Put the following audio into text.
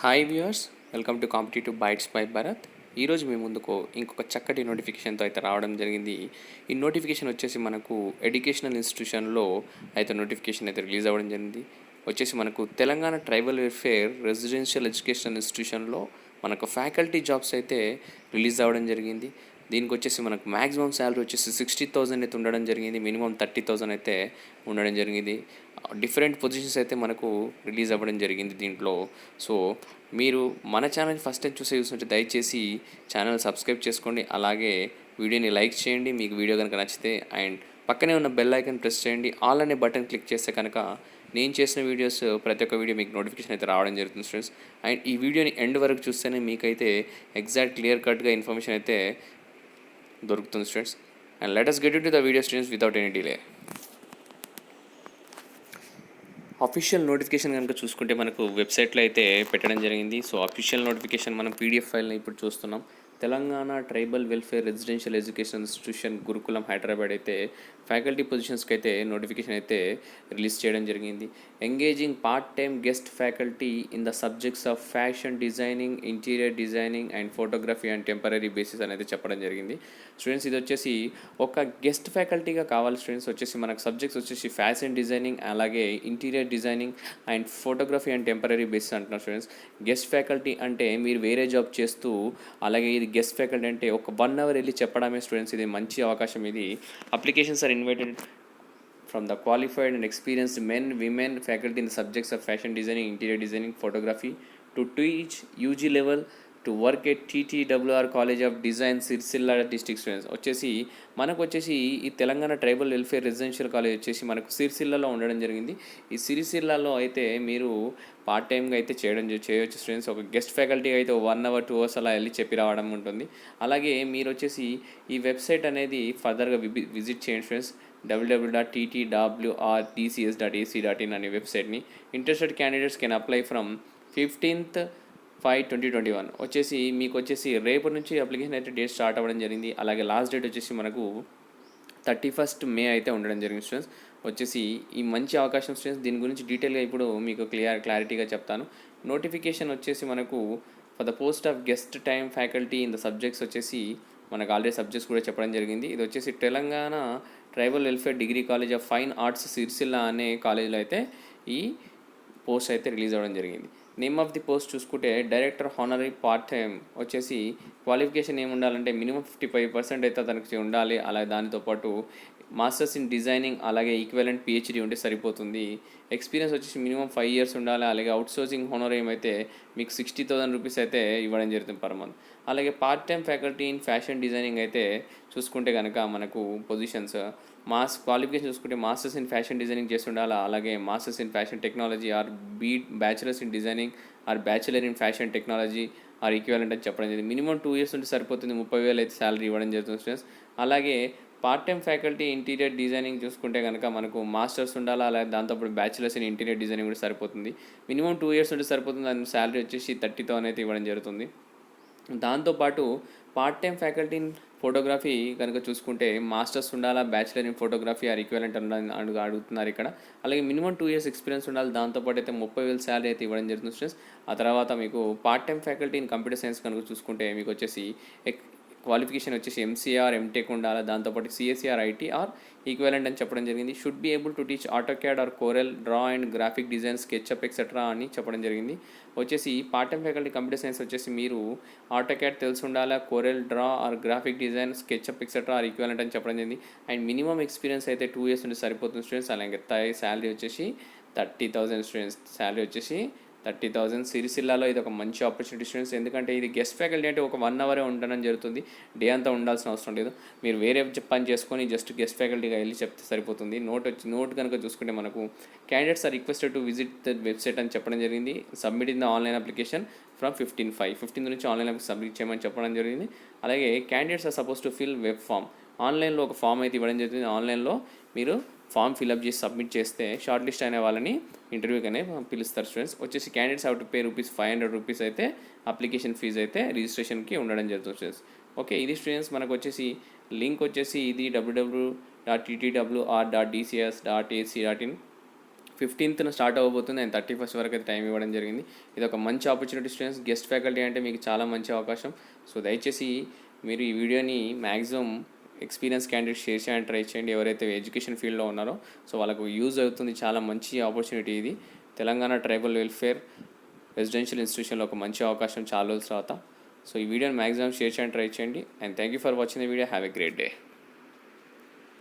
Hi viewers, welcome to competitive bytes by Bharat. ఈరోజు మీ ముందుకు ఇంకొక చక్కటి నోటిఫికేషన్తో అయితే రావడం జరిగింది. ఈ నోటిఫికేషన్ వచ్చేసి మనకు ఎడ్యుకేషనల్ ఇన్స్టిట్యూషన్లో అయితే నోటిఫికేషన్ అయితే రిలీజ్ అవ్వడం జరిగింది. వచ్చేసి మనకు Telangana tribal welfare residential educational ఇన్స్టిట్యూషన్లో మనకు ఫ్యాకల్టీ జాబ్స్ అయితే రిలీజ్ అవ్వడం జరిగింది. దీనికి వచ్చేసి మనకు మ్యాక్సిమం శాలరీ వచ్చేసి 60,000 అయితే ఉండడం జరిగింది. మినిమం 30,000 అయితే ఉండడం జరిగింది. డిఫరెంట్ పొజిషన్స్ అయితే మనకు రిలీజ్ అవ్వడం జరిగింది దీంట్లో. సో మీరు మన ఛానల్ ఫస్ట్ టైం చూస్తుంటే దయచేసి ఛానల్ సబ్స్క్రైబ్ చేసుకోండి. అలాగే వీడియోని లైక్ చేయండి మీకు వీడియో కనుక నచ్చితే. అండ్ పక్కనే ఉన్న బెల్ ఐకాన్ ప్రెస్ చేయండి. ఆల్ అనే బటన్ క్లిక్ చేస్తే కనుక నేను చేసిన వీడియోస్ ప్రతి ఒక్క వీడియో మీకు నోటిఫికేషన్ అయితే రావడం జరుగుతుంది ఫ్రెండ్స్. అండ్ ఈ వీడియోని ఎండ్ వరకు చూస్తేనే మీకైతే ఎగ్జాక్ట్ క్లియర్ కట్గా ఇన్ఫర్మేషన్ అయితే దొరుకుతుంది students. And let us get into the video students without any delay. Official notification కనుక చూసుకుంటే మనకు వెబ్సైట్లో అయితే పెట్టడం జరిగింది. సో అఫీషియల్ నోటిఫికేషన్ మనం పీడిఎఫ్ ఫైల్ని ఇప్పుడు చూస్తున్నాం. Telangana tribal welfare residential education institution Gurukulam Hyderabad అయితే ఫ్యాకల్టీ పొజిషన్స్కి అయితే నోటిఫికేషన్ అయితే రిలీజ్ చేయడం జరిగింది. Engaging part time guest faculty in the subjects of fashion designing, interior designing and photography and temporary basis అనేది చెప్పడం జరిగింది. స్టూడెంట్స్ ఇది వచ్చేసి ఒక గెస్ట్ ఫ్యాకల్టీగా కావాలి. స్టూడెంట్స్ వచ్చేసి మనకు సబ్జెక్ట్స్ వచ్చేసి ఫ్యాషన్ డిజైనింగ్, అలాగే interior designing and photography and temporary basis అంటున్నారు స్టూడెంట్స్. గెస్ట్ ఫ్యాకల్టీ అంటే మీరు వేరే జాబ్ చేస్తూ, అలాగే ఇది గెస్ట్ ఫ్యాకల్టీ అంటే ఒక 1 hour వెళ్ళి చెప్పడమే స్టూడెంట్స్. ఇది మంచి అవకాశం. ఇది applications are invited from the qualified and experienced men, women, faculty in the subjects of fashion designing, interior designing, photography to teach UG level to work at TTWR College of Design, Sircilla district students. వచ్చేసి మనకు వచ్చేసి ఈ Telangana tribal welfare residential college వచ్చేసి మనకు సిరిసిల్లలో ఉండడం జరిగింది. ఈ సిరిసిల్లలో అయితే మీరు పార్ట్ టైమ్గా అయితే చేయవచ్చు స్టూడెంట్స్. ఒక గెస్ట్ ఫ్యాకల్టీగా అయితే 1 hour 2 hours అలా వెళ్ళి చెప్పి రావడం ఉంటుంది. అలాగే మీరు వచ్చేసి ఈ వెబ్సైట్ అనేది ఫర్దర్గా విజిట్ చేయండి ఫ్రెండ్స్. www.ttwrdcs.ac.in అనే వెబ్సైట్ని. Interested candidates can apply from 15/5/2021. వచ్చేసి మీకు వచ్చేసి రేపు నుంచి అప్లికేషన్ అయితే డేట్ స్టార్ట్ అవ్వడం జరిగింది. అలాగే లాస్ట్ డేట్ వచ్చేసి మనకు 31st May అయితే ఉండడం జరిగింది స్టూడెంట్స్. వచ్చేసి ఈ మంచి అవకాశం స్టూడెంట్స్. దీని గురించి డీటెయిల్గా ఇప్పుడు మీకు క్లారిటీగా చెప్తాను. నోటిఫికేషన్ వచ్చేసి మనకు for the post of guest time faculty in the subjects వచ్చేసి మనకు ఆల్రెడీ సబ్జెక్ట్స్ కూడా చెప్పడం జరిగింది. ఇది వచ్చేసి Telangana tribal welfare degree college of fine arts Sircilla అనే కాలేజ్లో అయితే ఈ పోస్ట్ అయితే రిలీజ్ అవ్వడం జరిగింది. నేమ్ ఆఫ్ ది పోస్ట్ చూసుకుంటే డైరెక్టర్ హానరీ పార్ట్ టైం. వచ్చేసి క్వాలిఫికేషన్ ఏమి ఉండాలంటే మినిమం 55% అయితే అతనికి ఉండాలి. అలాగే దానితో పాటు మాస్టర్స్ ఇన్ డిజైనింగ్, అలాగే ఈక్వలెంట్ PhD ఉంటే సరిపోతుంది. ఎక్స్పీరియన్స్ వచ్చేసి మినిమం 5 years ఉండాలి. అలాగే అవుట్సోర్సింగ్ హోనరేయం అయితే మీకు 60,000 రూపీస్ అయితే ఇవ్వడం జరుగుతుంది పర్ మంత్. అలాగే part time faculty in fashion designing అయితే చూసుకుంటే కనుక మనకు పొజిషన్స్ క్వాలిఫికేషన్ చూసుకుంటే మాస్టర్స్ ఇన్ ఫ్యాషన్ డిజైనింగ్ చేసి ఉండాలి. అలాగే masters in fashion technology are bachelors in designing are bachelor in fashion technology are equivalent అని చెప్పడం జరిగింది. మినిమం 2 years ఉంటే సరిపోతుంది. 30,000 అయితే శాలరీ ఇవ్వడం జరుగుతుంది స్టూడెంట్స్. అలాగే part time faculty interior designing చూసుకుంటే కనుక మనకు మాస్టర్స్ ఉండాలి. అలాగే దాంతోపాటు బ్యాచిలర్స్ ఇన్ ఇంటీరియర్ డిజైనింగ్ కూడా సరిపోతుంది. మినిమం 2 years ఉంటే సరిపోతుంది. దాని శాలరీ వచ్చేసి 30,000 అయితే ఇవ్వడం జరుగుతుంది. దాంతోపాటు part time faculty in photography కనుక చూసుకుంటే మాస్టర్స్ ఉండాలా, bachelor in photography are equivalent అడుగుతున్నారు ఇక్కడ. అలాగే మినిమం 2 years ఎక్స్పీరియన్స్ ఉండాలి. దాంతోపాటు అయితే 30,000 శాలరీ అయితే ఇవ్వడం జరుగుతుంది స్టూడెంట్స్. ఆ తర్వాత మీకు part time faculty in computer science కనుక చూసుకుంటే మీకు వచ్చేసి క్వాలిఫికేషన్ వచ్చేసి MCA ఆర్ MTech ఉండాలి. దాంతోపాటు CSE or IT or equivalent అని చెప్పడం జరిగింది. Should be able to teach AutoCAD or Corel draw and graphic design, SketchUp etcetera అని చెప్పడం జరిగింది. వచ్చేసి part time faculty computer science వచ్చేసి మీరు ఆటోక్యాడ్ తెలిసి ఉండాలా, Corel draw or graphic design, SketchUp etcetera or equivalent అని చెప్పడం జరిగింది. అండ్ మినిమం ఎక్స్పీరియన్స్ అయితే 2 years ఉంటే సరిపోతుంది స్టూడెంట్స్. అలాగే శాలరీ వచ్చేసి 30,000 స్టూడెంట్స్. శాలరీ వచ్చేసి 30,000. సిరిసిల్లాలో ఇది ఒక మంచి ఆపర్చునిటీ స్టూడెంట్స్. ఎందుకంటే ఇది గెస్ట్ ఫ్యాకల్టీ అంటే ఒక 1 hour ఉండడం జరుగుతుంది. డే అంతా ఉండాల్సిన అవసరం లేదు. మీరు వేరే పని చేసుకొని జస్ట్ గెస్ట్ ఫ్యాకల్టీగా వెళ్ళి చెప్తే సరిపోతుంది. నోట్ కనుక చూసుకుంటే మనకు candidates are requested to visit the website అని చెప్పడం జరిగింది. Submit in the online application from 15 నుంచి ఆన్లైన్ సబ్మిట్ చేయమని చెప్పడం జరిగింది. అలాగే candidates are suppose to fill web form. ఆన్లైన్లో ఒక ఫామ్ అయితే ఇవ్వడం జరుగుతుంది. ఆన్లైన్లో మీరు ఫామ్ ఫిల్అప్ చేసి సబ్మిట్ చేస్తే షార్ట్ లిస్ట్ అయిన వాళ్ళని ఇంటర్వ్యూకి అనేది పిలుస్తారు స్టూడెంట్స్. వచ్చేసి క్యాండిడేట్స్ హ్యావ్ టు పే ₹500 అయితే అప్లికేషన్ ఫీజు అయితే రిజిస్ట్రేషన్కి ఉండడం జరుగుతుంది స్టూడెంట్స్. ఓకే, ఇది స్టూడెంట్స్ మనకు వచ్చేసి లింక్ వచ్చేసి ఇది www.ttwr.dcs.ac.in 15న స్టార్ట్ అవ్వబోతుంది అండ్ 31st వరకు అయితే టైం ఇవ్వడం జరిగింది. ఇది ఒక మంచి ఆపర్చునిటీ స్టూడెంట్స్. గెస్ట్ ఫ్యాకల్టీ అంటే మీకు చాలా మంచి అవకాశం. సో దయచేసి మీరు ఈ వీడియోని మ్యాక్సిమం ఎక్స్పీరియన్స్ క్యాండిడేట్ షేర్ చేయడానికి ట్రై చేయండి. ఎవరైతే ఎడ్యుకేషన్ ఫీల్డ్లో ఉన్నారో సో వాళ్ళకు యూజ్ అవుతుంది. చాలా మంచి ఆపర్చునిటీ ఇది. తెలంగాణ ట్రైబల్ వెల్ఫేర్ రెసిడెన్షియల్ ఇన్స్టిట్యూషన్లో ఒక మంచి అవకాశం చాలా రోజుల తర్వాత. సో ఈ వీడియోని మ్యాక్సిమం షేర్ చేయడానికి ట్రై చేయండి. And thank you for watching the video. Have a great day.